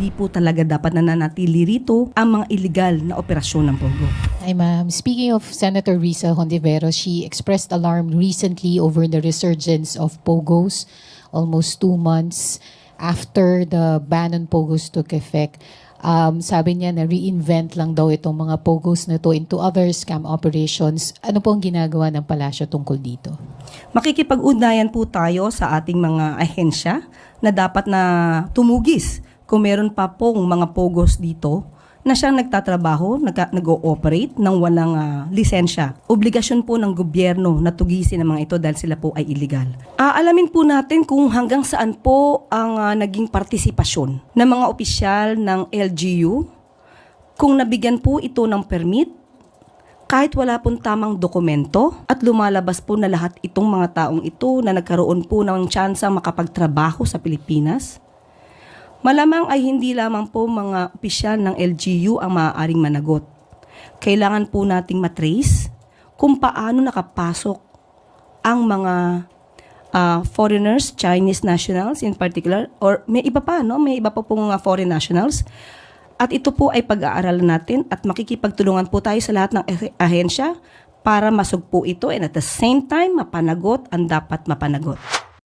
hindi po talaga dapat nananatili rito ang mga illegal na operasyon ng Pogo. Hi ma'am. Speaking of Senator Risa Hontiveros, she expressed alarm recently over the resurgence of Pogos almost 2 months after the ban on Pogos took effect. Sabi niya na reinvent lang daw itong mga Pogos na to into other scam operations. Ano po ang ginagawa ng palasyo tungkol dito? Makikipag-ugnayan po tayo sa ating mga ahensya na dapat na tumugis kung meron pa pong mga Pogos dito na siyang nagtatrabaho, nag-ooperate ng walang lisensya. Obligasyon po ng gobyerno na tugisin ang mga ito dahil sila po ay illegal. Alamin po natin kung hanggang saan po ang naging partisipasyon ng mga opisyal ng LGU, kung nabigyan po ito ng permit, kahit wala pong tamang dokumento at lumalabas po na lahat itong mga taong ito na nagkaroon po ng tsansa makapagtrabaho sa Pilipinas, malamang ay hindi lamang po mga opisyal ng LGU ang maaaring managot. Kailangan po nating matrace kung paano nakapasok ang mga foreigners, Chinese nationals in particular, or may iba pa, no? May iba pa pong foreign nationals. At ito po ay pag-aaralan natin at makikipagtulungan po tayo sa lahat ng ahensya para masugpo ito and at the same time mapanagot ang dapat mapanagot.